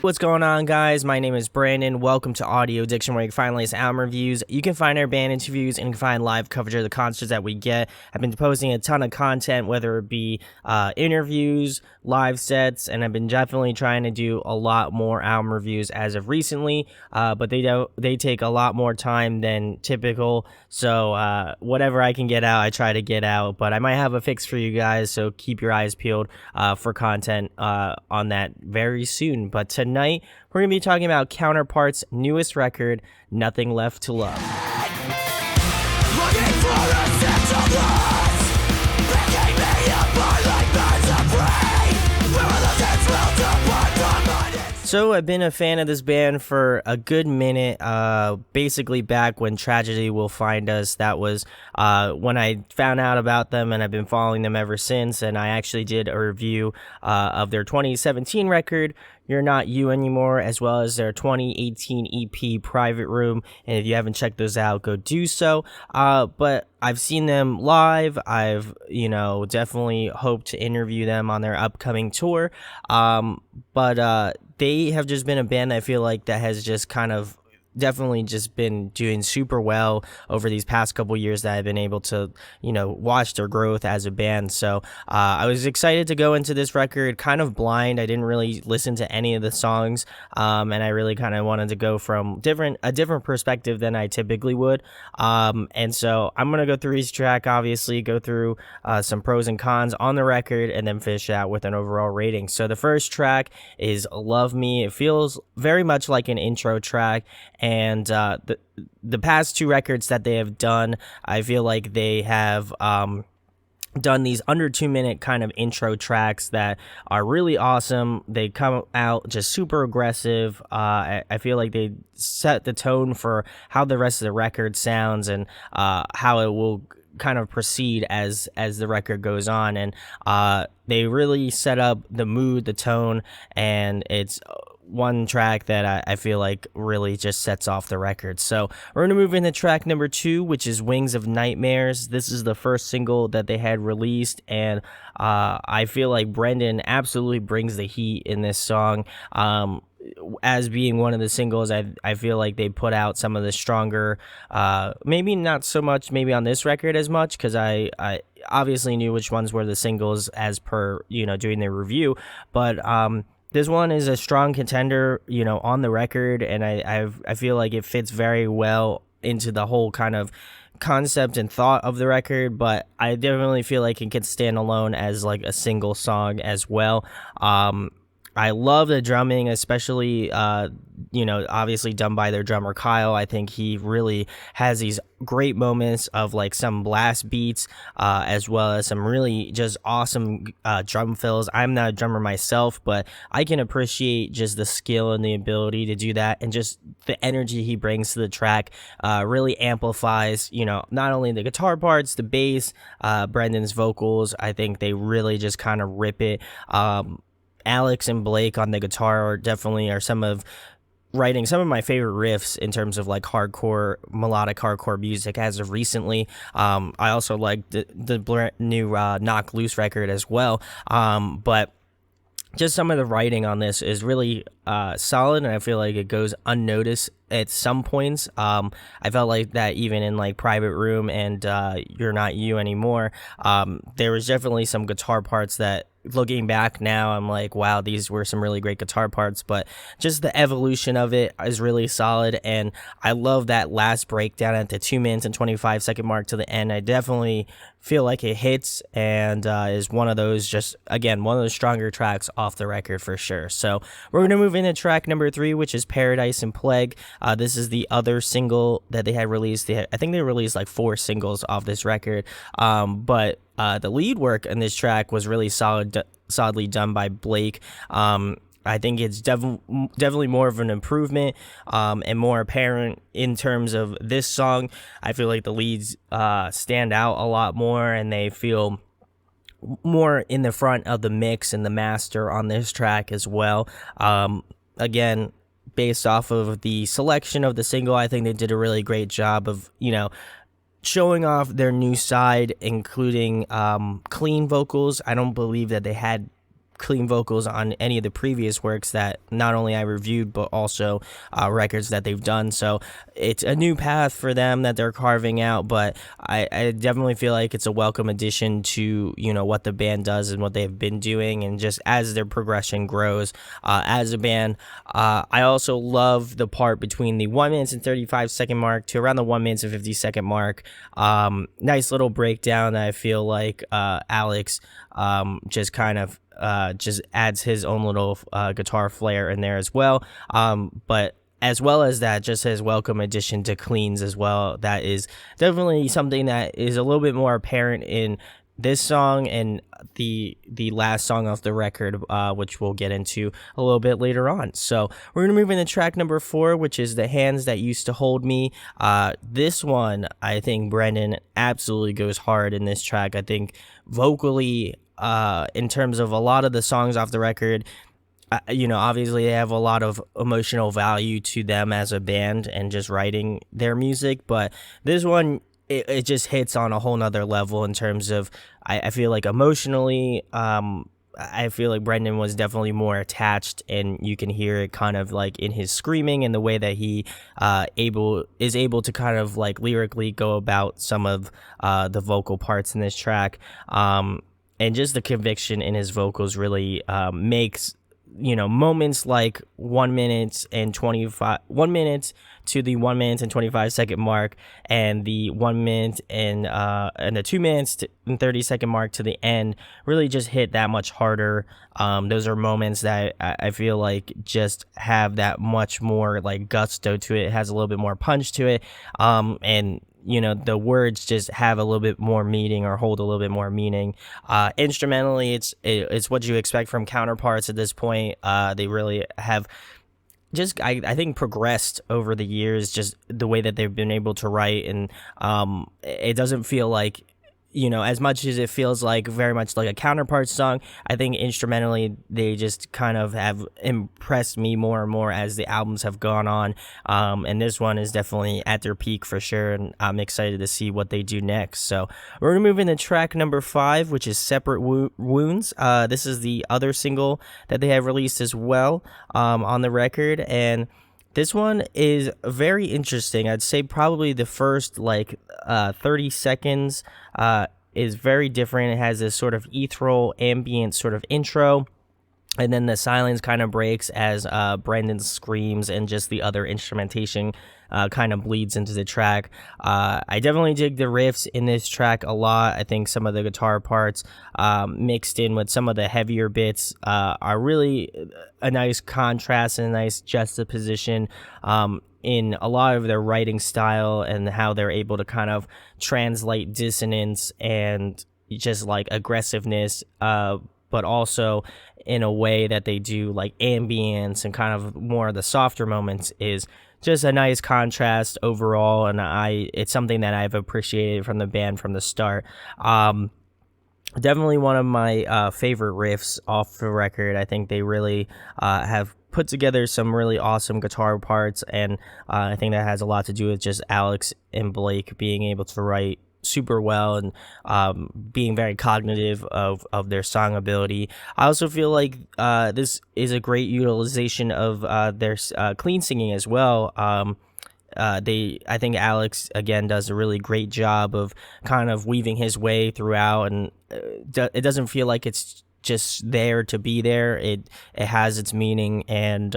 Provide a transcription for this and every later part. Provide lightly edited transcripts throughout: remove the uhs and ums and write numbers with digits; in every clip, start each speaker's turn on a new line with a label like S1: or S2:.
S1: What's going on, guys? My name is Brandon. Welcome to Audio Addiction, where you can find latest album reviews. You can find our band interviews and you can find live coverage of the concerts that we get. I've been posting a ton of content, whether it be interviews, live sets, and I've been definitely trying to do a lot more album reviews as of recently. But they take a lot more time than typical. So whatever I can get out, I try to get out. But I might have a fix for you guys, so keep your eyes peeled for content on that very soon. But tonight, we're going to be talking about Counterparts' newest record, Nothing Left to Love.
S2: Looking for a sense of loss, picking me apart like birds of prey. Where are the sense will depart from my head?
S1: So I've been a fan of this band for a good minute, basically back when Tragedy Will Find Us. That was when I found out about them, and I've been following them ever since. And I actually did a review of their 2017 record, You're Not You Anymore, as well as their 2018 EP, Private Room. And if you haven't checked those out, go do so. But I've seen them live. I've, definitely hoped to interview them on their upcoming tour. But they have just been a band that I feel like that has just kind of definitely just been doing super well over these past couple years that I've been able to, watch their growth as a band. So I was excited to go into this record kind of blind. I didn't really listen to any of the songs, and I really kind of wanted to go from a different perspective than I typically would. And so I'm going to go through each track, obviously, go through some pros and cons on the record, and then finish out with an overall rating. So the first track is Love Me. It feels very much like an intro track. And the past two records that they have done, I feel like they have done these under 2-minute kind of intro tracks that are really awesome. They come out just super aggressive. I feel like they set the tone for how the rest of the record sounds and how it will kind of proceed as the record goes on. And they really set up the mood, the tone, and it's one track that I feel like really just sets off the record. So we're going to move into track number 2, which is Wings of Nightmares. This is the first single that they had released, and I feel like Brendan absolutely brings the heat in this song. As being one of the singles, I feel like they put out some of the stronger, maybe not so much maybe on this record as much, because I obviously knew which ones were the singles as per, doing the review, but this one is a strong contender, on the record, and I feel like it fits very well into the whole kind of concept and thought of the record, but I definitely feel like it can stand alone as like a single song as well. I love the drumming, especially, obviously done by their drummer, Kyle. I think he really has these great moments of like some blast beats, as well as some really just awesome drum fills. I'm not a drummer myself, but I can appreciate just the skill and the ability to do that, and just the energy he brings to the track really amplifies, not only the guitar parts, the bass, Brendan's vocals. I think they really just kind of rip it. Alex and Blake on the guitar are some of my favorite riffs in terms of like hardcore, melodic hardcore music as of recently. I also like the new Knock Loose record as well. But just some of the writing on this is really solid, and I feel like it goes unnoticed at some points. I felt like that even in like Private Room and You're Not You Anymore, there was definitely some guitar parts that, looking back now, I'm like, wow, these were some really great guitar parts, but just the evolution of it is really solid. And I love that last breakdown at the 2 minutes and 25 second mark to the end. I definitely feel like it hits, and is one of those, just again, one of the stronger tracks off the record for sure. So we're going to move into track number 3, which is Paradise and Plague. This is the other single that they had released. I think they released like 4 singles off this record, but the lead work in this track was really solidly done by Blake. I think it's definitely more of an improvement, and more apparent in terms of this song. I feel like the leads stand out a lot more, and they feel more in the front of the mix and the master on this track as well. Again, based off of the selection of the single, I think they did a really great job of, showing off their new side, including clean vocals. I don't believe that they had clean vocals on any of the previous works that not only I reviewed, but also records that they've done. So it's a new path for them that they're carving out, but I definitely feel like it's a welcome addition to, what the band does and what they've been doing, and just as their progression grows as a band. I also love the part between the 1 minute and 35-second mark to around the 1 minute and 50-second mark. Nice little breakdown that I feel like Alex just kind of just adds his own little guitar flair in there as well. But as well as that, just his welcome addition to cleans as well. That is definitely something that is a little bit more apparent in this song and the last song off the record, which we'll get into a little bit later on. So we're gonna move into track number 4, which is The Hands That Used to Hold Me. This one, I think Brendan absolutely goes hard in this track. I think vocally, in terms of a lot of the songs off the record, obviously they have a lot of emotional value to them as a band and just writing their music, but this one, it just hits on a whole nother level in terms of, I feel like emotionally, I feel like Brendan was definitely more attached, and you can hear it kind of like in his screaming and the way that he is able to kind of like lyrically go about some of the vocal parts in this track. And just the conviction in his vocals really makes moments like 1 minute to the 1 minute and 25-second mark, and the 1 minute and the 2 minutes and 30-second mark to the end really just hit that much harder. Those are moments that I feel like just have that much more like gusto to it. It has a little bit more punch to it, and the words just have a little bit more meaning or hold a little bit more meaning. Instrumentally, it's what you expect from Counterparts at this point. They really have just, I think, progressed over the years, just the way that they've been able to write. And it doesn't feel like, as much as it feels like very much like a Counterparts song, I think instrumentally they just kind of have impressed me more and more as the albums have gone on. And this one is definitely at their peak for sure, and I'm excited to see what they do next. So we're going to move into track number 5, which is Separate Wounds. This is the other single that they have released as well on the record, and this one is very interesting. I'd say probably the first 30 seconds is very different. It has this sort of ethereal ambient sort of intro, and then the silence kind of breaks as Brendan screams, and just the other instrumentation kind of bleeds into the track. I definitely dig the riffs in this track a lot. I think some of the guitar parts mixed in with some of the heavier bits are really a nice contrast and a nice juxtaposition in a lot of their writing style, and how they're able to kind of translate dissonance and just like aggressiveness, but also in a way that they do like ambience and kind of more of the softer moments is just a nice contrast overall, and it's something that I've appreciated from the band from the start. Definitely one of my favorite riffs off the record. I think they really have put together some really awesome guitar parts, and I think that has a lot to do with just Alex and Blake being able to write super well, and being very cognitive of their song ability. I also feel like this is a great utilization of their clean singing as well. I think Alex again does a really great job of kind of weaving his way throughout, and it doesn't feel like it's just there to be there. It has its meaning, and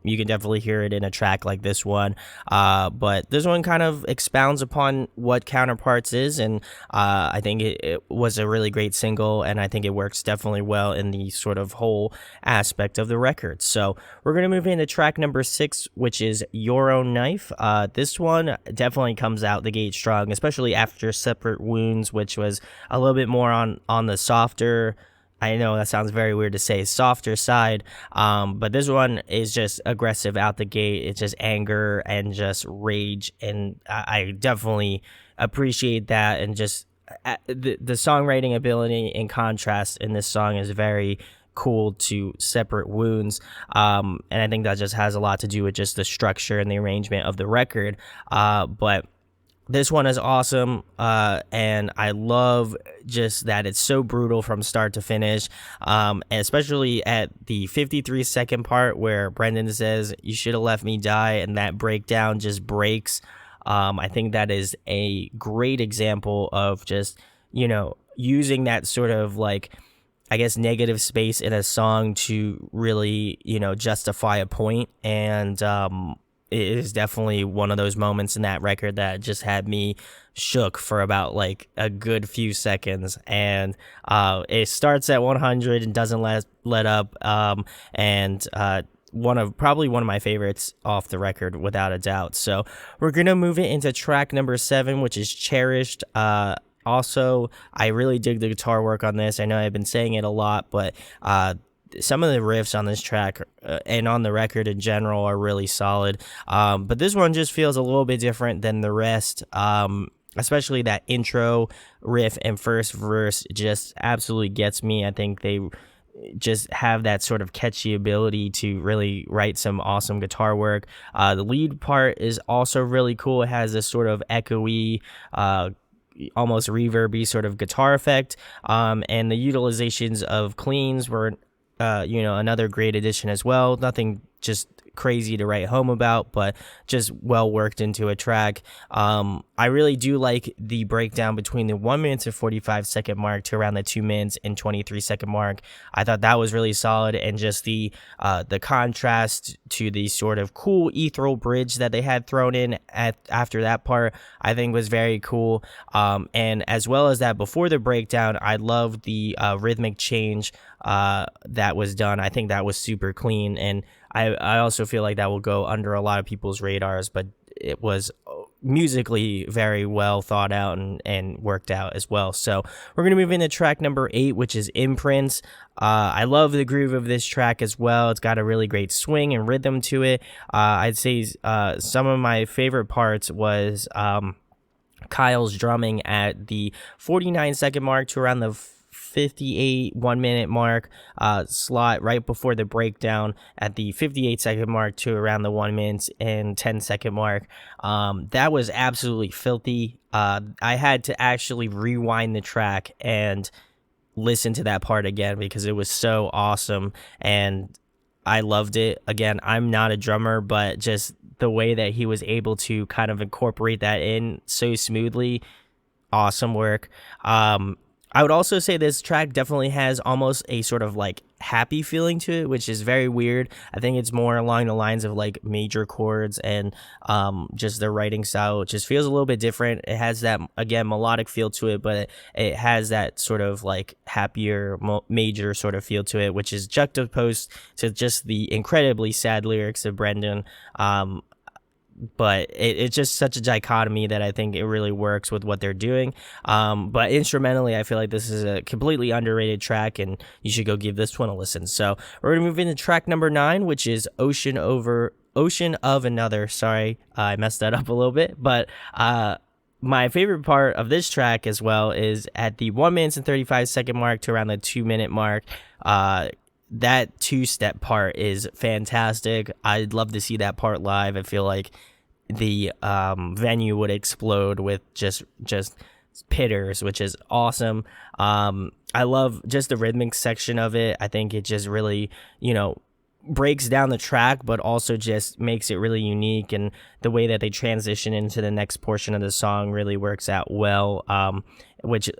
S1: you can definitely hear it in a track like this one. But this one kind of expounds upon what Counterparts is, and I think it was a really great single, and I think it works definitely well in the sort of whole aspect of the record. So we're gonna move into track number 6, which is Your Own Knife. This one definitely comes out the gate strong, especially after Separate Wounds, which was a little bit more on the softer, I know that sounds very weird to say, softer side, but this one is just aggressive out the gate. It's just anger and just rage, and I definitely appreciate that. And just the songwriting ability in contrast in this song is very cool to Separate Wounds, and I think that just has a lot to do with just the structure and the arrangement of the record. But This one is awesome, and I love just that it's so brutal from start to finish, and especially at the 53-second part where Brendan says, "You should have left me die," and that breakdown just breaks. I think that is a great example of just, using that sort of like, I guess, negative space in a song to really, justify a point. And it is definitely one of those moments in that record that just had me shook for about like a good few seconds. And it starts at 100 and doesn't let up. And probably one of my favorites off the record without a doubt. So we're gonna move it into track number 7, which is Cherished. Also, I really dig the guitar work on this. I know I've been saying it a lot, but some of the riffs on this track and on the record in general are really solid. But this one just feels a little bit different than the rest. Especially that intro riff and first verse just absolutely gets me. I think they just have that sort of catchy ability to really write some awesome guitar work. The lead part is also really cool. It has this sort of echoey, almost reverby sort of guitar effect, and the utilizations of cleans were another great addition as well. Nothing just crazy to write home about, but just well worked into a track. I really do like the breakdown between the 1 minute and 45-second mark to around the 2 minutes and 23-second mark. I thought that was really solid, and just the contrast to the sort of cool ethereal bridge that they had thrown in after that part, I think was very cool. And as well as that, before the breakdown, I love the rhythmic change that was done. I think that was super clean, and I also feel like that will go under a lot of people's radars, but it was musically very well thought out and worked out as well. So we're going to move into track number 8, which is Imprints. I love the groove of this track as well. It's got a really great swing and rhythm to it. I'd say some of my favorite parts was Kyle's drumming at the 49-second mark to around the 58 1 minute mark, slot right before the breakdown at the 58-second mark to around the 1 minute and 10-second mark. That was absolutely filthy. I had to actually rewind the track and listen to that part again because it was so awesome, and I loved it. Again, I'm not a drummer, but just the way that he was able to kind of incorporate that in so smoothly, awesome work. I would also say this track definitely has almost a sort of like happy feeling to it, which is very weird. I think it's more along the lines of like major chords and just the writing style, which just feels a little bit different. It has that, again, melodic feel to it, but it has that sort of like happier major sort of feel to it, which is juxtaposed to just the incredibly sad lyrics of Brendan. But it's just such a dichotomy that I think it really works with what they're doing. But instrumentally, I feel like this is a completely underrated track, and you should go give this one a listen. So we're gonna move into track number 9, which is Ocean of Another. Sorry, I messed that up a little bit, but my favorite part of this track as well is at the 1 minute and 35-second mark to around the 2 minute mark. That two-step part is fantastic. I'd love to see that part live. I feel like the venue would explode with just pitters, which is awesome. I love just the rhythmic section of it. I think it just really, breaks down the track, but also just makes it really unique, and the way that they transition into the next portion of the song really works out well, which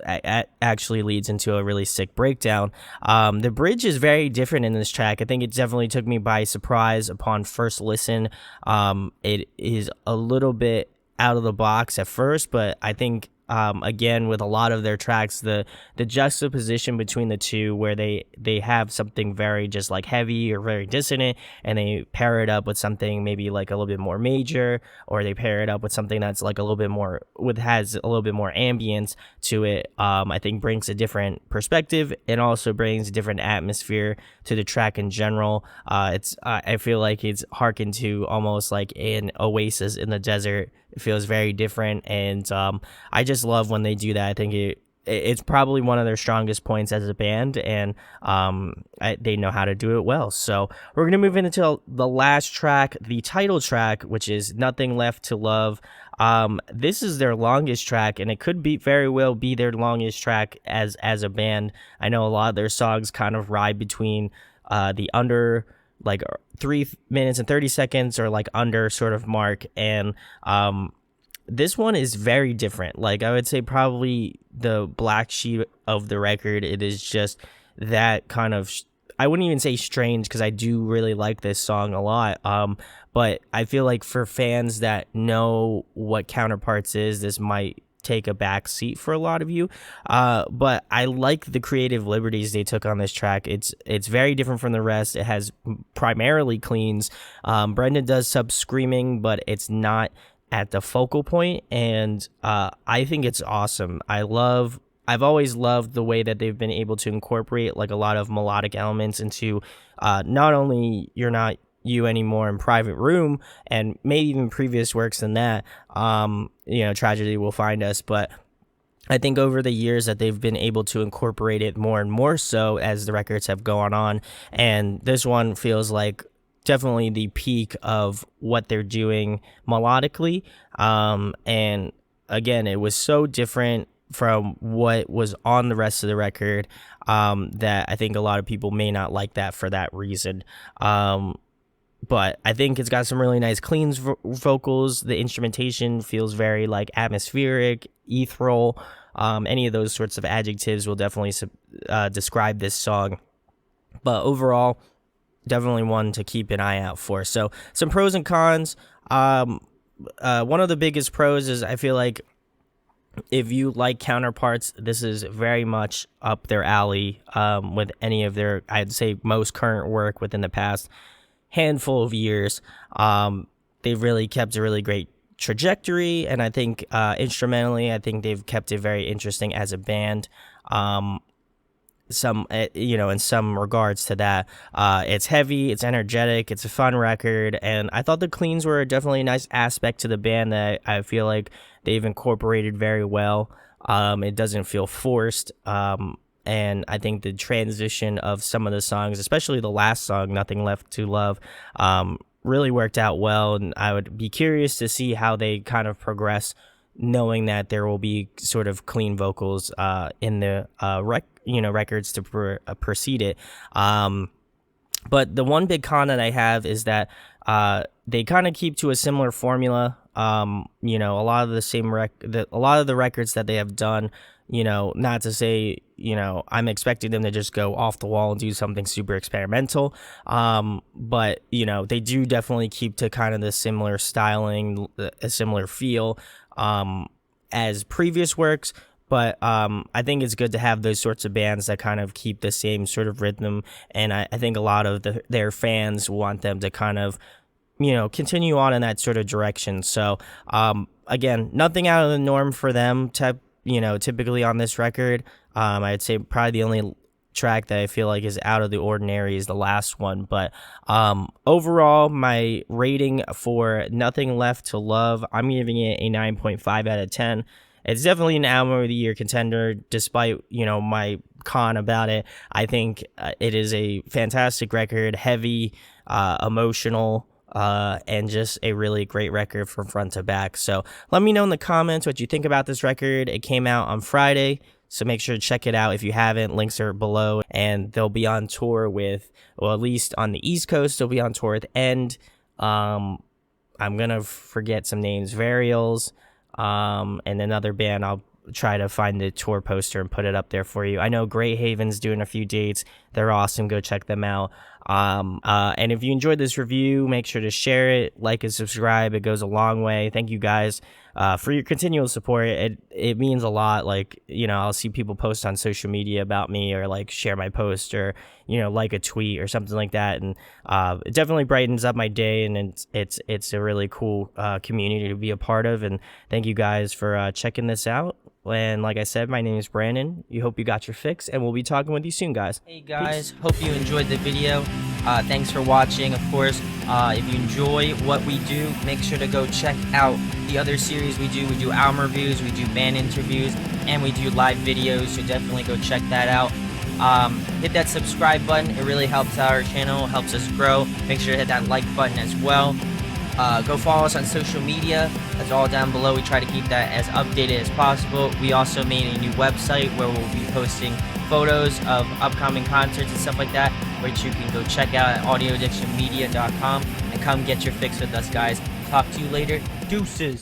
S1: actually leads into a really sick breakdown. The bridge is very different in this track. I think it definitely took me by surprise upon first listen. It is a little bit out of the box at first, but I think again, with a lot of their tracks, the juxtaposition between the two, where they have something very just like heavy or very dissonant, and they pair it up with something maybe like a little bit more major, or they pair it up with something that's like a little bit more has a little bit more ambience to it. I think brings a different perspective, and also brings a different atmosphere to the track in general. I feel like it's harkened to almost like an oasis in the desert. It feels very different, and I just love when they do that. I think it it's probably one of their strongest points as a band, and they know how to do it well. So we're gonna move into the last track, the title track, which is "Nothing Left to Love." This is their longest track, and it could be very well be their longest track as a band. I know a lot of their songs kind of ride between the under like 3 minutes and 30 seconds or like under sort of mark, and this one is very different. Like, I would say probably the black sheep of the record. It is just that kind of I wouldn't even say strange, because I do really like this song a lot. But I feel like for fans that know what Counterparts is, this might take a back seat for a lot of you. But I like the creative liberties they took on this track. It's very different from the rest. It has primarily cleans. Brendan does sub screaming, but it's not at the focal point, and I think it's awesome. I've always loved the way that they've been able to incorporate like a lot of melodic elements into not only You're Not You Anymore in Private Room, and maybe even previous works than that, Tragedy Will Find Us, but I think over the years that they've been able to incorporate it more and more so as the records have gone on, and this one feels like definitely the peak of what they're doing melodically. And again, it was so different from what was on the rest of the record, that I think a lot of people may not like that for that reason. But I think it's got some really nice clean vocals. The instrumentation feels very like atmospheric, ethereal. Any of those sorts of adjectives will definitely describe this song. But overall, definitely one to keep an eye out for. So some pros and cons. One of the biggest pros is I feel like if you like Counterparts, this is very much up their alley, with any of their, I'd say, most current work within the past handful of years. They've really kept a really great trajectory, and I think instrumentally, I think they've kept it very interesting as a band. In some regards to that, it's heavy, it's energetic, it's a fun record, and I thought the cleans were definitely a nice aspect to the band that I feel like they've incorporated very well. It doesn't feel forced, and I think the transition of some of the songs, especially the last song, Nothing Left to Love, really worked out well, and I would be curious to see how they kind of progress, knowing that there will be sort of clean vocals in the records to precede it. But the one big con that I have is that they kind of keep to a similar formula. A lot of a lot of the records that they have done, not to say, I'm expecting them to just go off the wall and do something super experimental. But, they do definitely keep to kind of the similar styling, a similar feel as previous works. But I think it's good to have those sorts of bands that kind of keep the same sort of rhythm. And I think a lot of their fans want them to kind of, continue on in that sort of direction. So, again, nothing out of the norm for them, typically on this record. I'd say probably the only track that I feel like is out of the ordinary is the last one. But overall, my rating for Nothing Left to Love, I'm giving it a 9.5 out of 10. It's definitely an album of the year contender, despite, my con about it. I think it is a fantastic record, heavy, emotional, and just a really great record from front to back. So let me know in the comments what you think about this record. It came out on Friday, so make sure to check it out if you haven't. Links are below, and they'll be on tour with, well, at least on the East Coast, they'll be on tour with End. I'm gonna forget some names, Varials, and another band. I'll try to find the tour poster and put it up there for you. I know Great Haven's doing a few dates. They're awesome. Go check them out. And if you enjoyed this review, make sure to share it, like and subscribe. It goes a long way. Thank you guys for your continual support. It means a lot. Like, I'll see people post on social media about me, or like share my post, or like a tweet or something like that, and it definitely brightens up my day, and it's a really cool community to be a part of. And thank you guys for checking this out. And like I said, my name is Brandon. You hope you got your fix, and we'll be talking with you soon, guys. Hey guys, hope you enjoyed the video. Thanks for watching. Of course, if you enjoy what we do, make sure to go check out the other series we do. We do album reviews, we do band interviews, and we do live videos, so definitely go check that out. Hit that subscribe button. It really helps out our channel, helps us grow. Make sure to hit that like button as well. Go follow us on social media. That's all down below. We try to keep that as updated as possible. We also made a new website where we'll be posting photos of upcoming concerts and stuff like that, which you can go check out at audioaddictionmedia.com and come get your fix with us, guys. Talk to you later. Deuces.